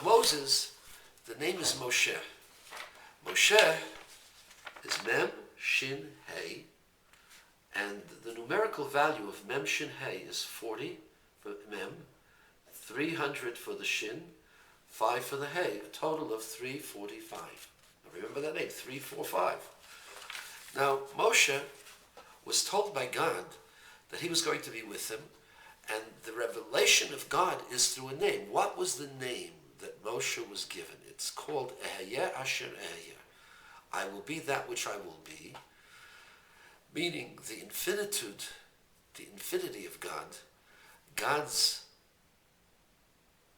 Moses, the name is Moshe. Moshe is Mem, Shin, Hey, and the numerical value of Mem, Shin, Hey is 40 for Mem, 300 for the Shin, 5 for the Hey, a total of 345. Now remember that name, 345. Now Moshe was told by God that he was going to be with him, and the revelation of God is through a name. What was the name that Moshe was given? It's called Eheyeh Asher Eheyeh. I will be that which I will be, meaning the infinitude, the infinity of God, God's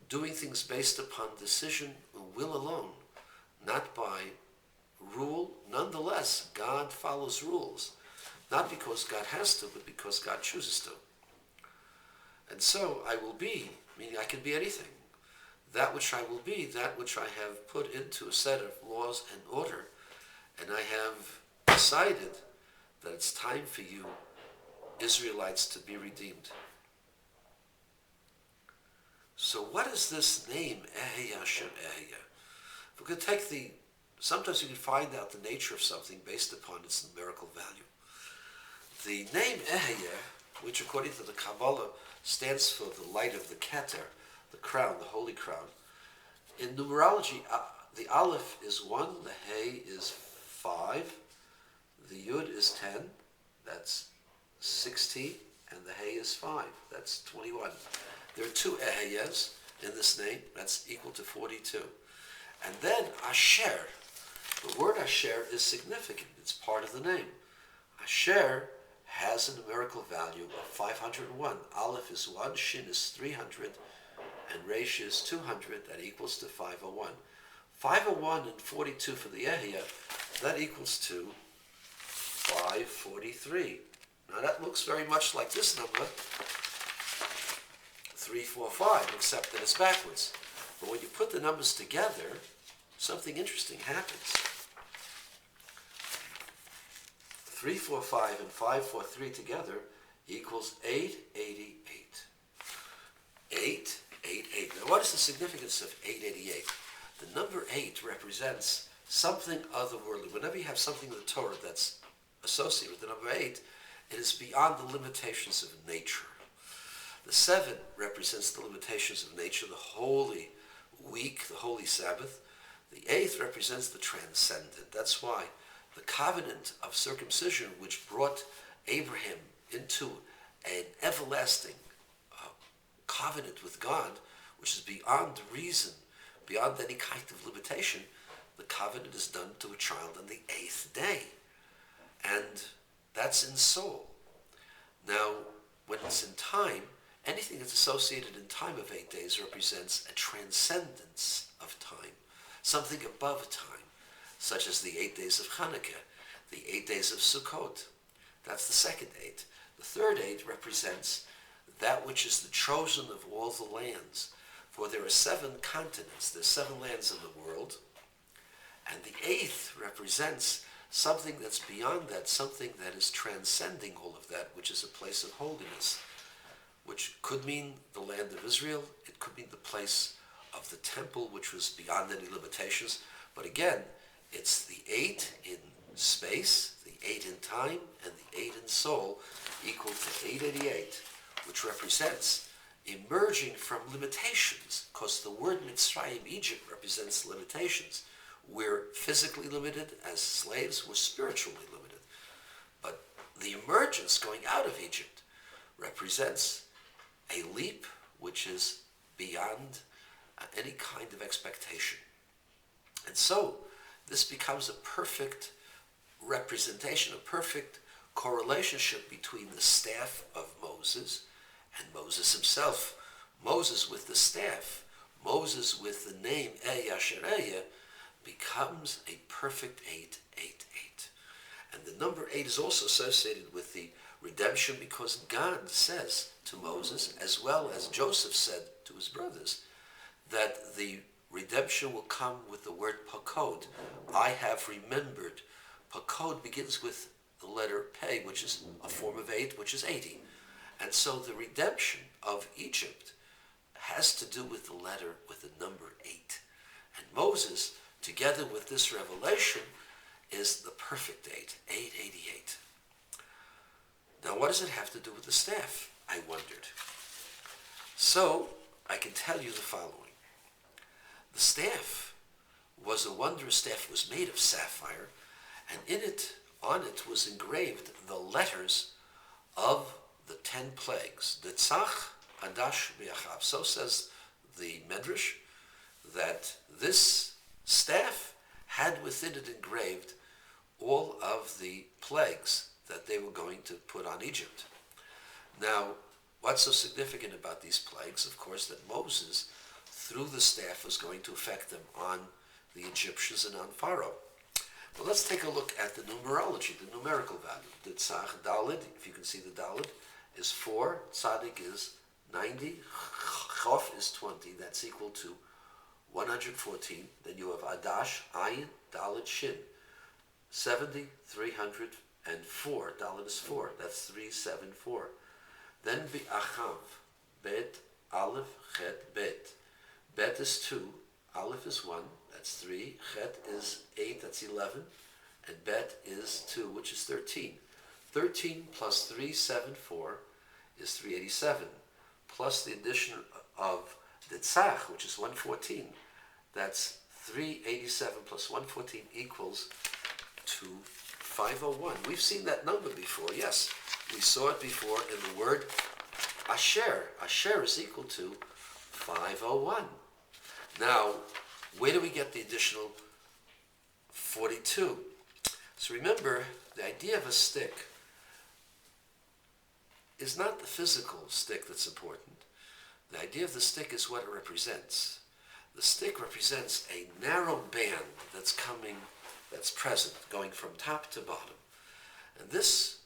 doing things based upon decision and will alone, not by rule. Nonetheless, God follows rules, not because God has to, but because God chooses to. And so I will be, meaning I can be anything. That which I will be, that which I have put into a set of laws and order, and I have decided that it's time for you, Israelites, to be redeemed. So what is this name, Eheyeh Asher Eheyeh? If we could take sometimes you can find out the nature of something based upon its numerical value. The name Eheyeh, which according to the Kabbalah stands for the light of the Keter, the crown, the holy crown. In numerology, the Aleph is 1, the Hey is 5, the Yud is 10, that's 16, and the Hey is 5, that's 21. There are 2 Eheyehs in this name, that's equal to 42. And then Asher, the word Asher is significant, it's part of the name. Asher has a numerical value of 501. Aleph is 1, Shin is 300, and Resh is 200, that equals to 501. 501 and 42 for the Eheyeh, that equals to 543. Now that looks very much like this number, 345, except that it's backwards. But when you put the numbers together, something interesting happens. 345 and 543 together equals 888. 888. Now what is the significance of 888? The number 8 represents something otherworldly. Whenever you have something in the Torah that's associated with the number 8, it is beyond the limitations of nature. The 7 represents the limitations of nature, the holy week, the holy Sabbath. The 8th represents the transcendent. That's why the covenant of circumcision, which brought Abraham into an everlasting covenant with God, which is beyond reason, beyond any kind of limitation, the covenant is done to a child on the 8th day. And that's in soul. Now, when it's in time, anything that's associated in time of 8 days represents a transcendence of time, something above time, such as the 8 days of Hanukkah, the 8 days of Sukkot. That's the second 8. The third 8 represents that which is the chosen of all the lands. For there are 7 continents, there's 7 lands in the world, and the 8th represents something that's beyond that, something that is transcending all of that, which is a place of holiness, which could mean the land of Israel, it could mean the place of the temple, which was beyond any limitations. But again, it's the 8 in space, the 8 in time, and the 8 in soul, equal to 888, which represents emerging from limitations, because the word Mitzrayim, Egypt, represents limitations. We're physically limited as slaves, we're spiritually limited. But the emergence going out of Egypt represents a leap which is beyond any kind of expectation. And so this becomes a perfect representation, a perfect correlationship between the staff of Moses and Moses himself. Moses with the staff, Moses with the name Eheyeh Asher Eheyeh, becomes a perfect 888. And the number 8 is also associated with the redemption, because God says to Moses, as well as Joseph said to his brothers, that the redemption will come with the word pakod. I have remembered. Pakod begins with the letter Pei, which is a form of 8, which is 80. And so the redemption of Egypt has to do with the letter, with the number 8. And Moses, together with this revelation, is the perfect 8, 888. Now, what does it have to do with the staff? I wondered. So, I can tell you the following. The staff was a wondrous staff. It was made of sapphire, and on it was engraved the letters of the 10 plagues. The Tzach, Adash, Be'achav. So says the Medrash, that this staff had within it engraved all of the plagues that they were going to put on Egypt. Now, what's so significant about these plagues? Of course, that Moses, through the staff, was going to affect them on the Egyptians and on Pharaoh. Well, let's take a look at the numerology, the numerical value. The Tzach, Dalid, if you can see the Dalid, is 4, Tzadik is 90, Chof is 20, that's equal to 114. Then you have Adash, Ayin, Dalid, Shin, 70, 304. Dalid is 4, that's 374. Then Be'achav, Bet, Aleph, Chet, Bet. Bet is 2, Aleph is 1, that's 3, Chet is 8, that's 11, and Bet is 2, which is 13. 13 plus 374 is 387, plus the addition of the Tzach, which is 114. That's 387 plus 114 equals to 501. We've seen that number before, yes. We saw it before in the word Asher. Asher is equal to 501. Now, where do we get the additional 42? So remember, the idea of a stick is not the physical stick that's important. The idea of the stick is what it represents. The stick represents a narrow band that's present, going from top to bottom. And this,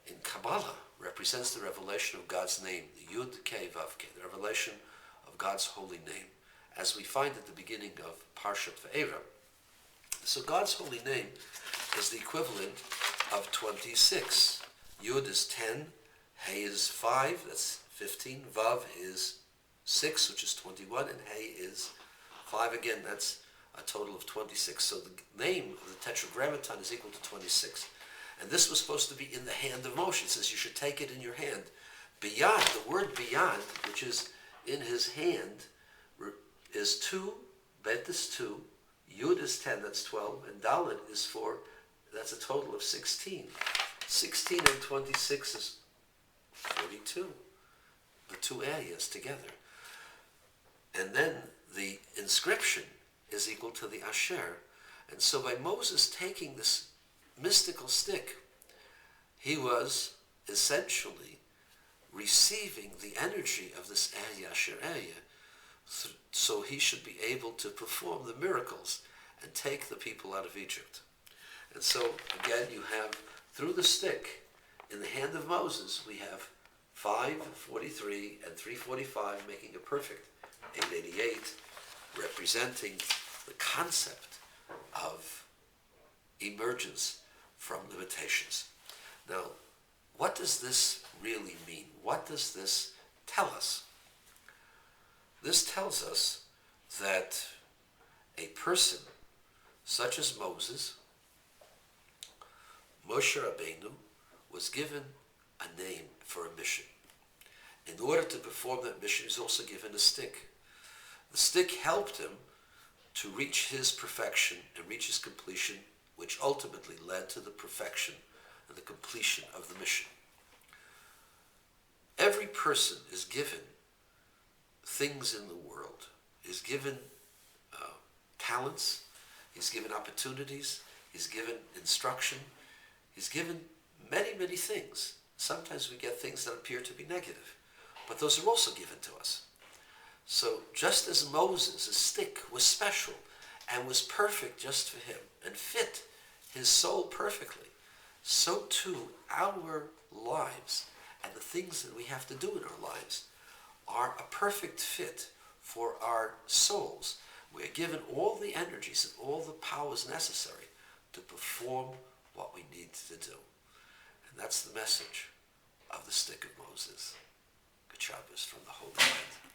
in Kabbalah, represents the revelation of God's name, the Yud Kei Vav Kei, the revelation of God's holy name, as we find at the beginning of Parshat Va'era. So God's holy name is the equivalent of 26. Yud is 10, Hey is 5, that's 15, Vav is 6, which is 21, and Hey is 5 again, that's a total of 26. So the name of the Tetragrammaton is equal to 26. And this was supposed to be in the hand of Moshe. It says you should take it in your hand. Beyond, the word beyond, which is in his hand, is 2, Bet is 2, Yud is 10, that's 12, and Dalet is 4, that's a total of 16. 16 and 26 is 42, the two areas together. And then the inscription is equal to the Asher. And so by Moses taking this mystical stick, he was essentially receiving the energy of this area, Asher area, so he should be able to perform the miracles and take the people out of Egypt. And so, again, you have, through the stick, in the hand of Moses, we have 543 and 345, making a perfect 888, representing the concept of emergence from limitations. Now, what does this really mean? What does this tell us? This tells us that a person such as Moses, Moshe Rabbeinu, was given a name for a mission. In order to perform that mission, he was also given a stick. The stick helped him to reach his perfection and reach his completion, which ultimately led to the perfection and the completion of the mission. Every person is given things in the world, is given talents, he's given opportunities, he's given instruction, he's given many, many things. Sometimes we get things that appear to be negative, but those are also given to us. So just as Moses' stick was special and was perfect just for him and fit his soul perfectly, so too our lives and the things that we have to do in our lives are a perfect fit for our souls. We are given all the energies and all the powers necessary to perform what we need to do. And that's the message of the stick of Moses. Good Shabbos from the Holy Land.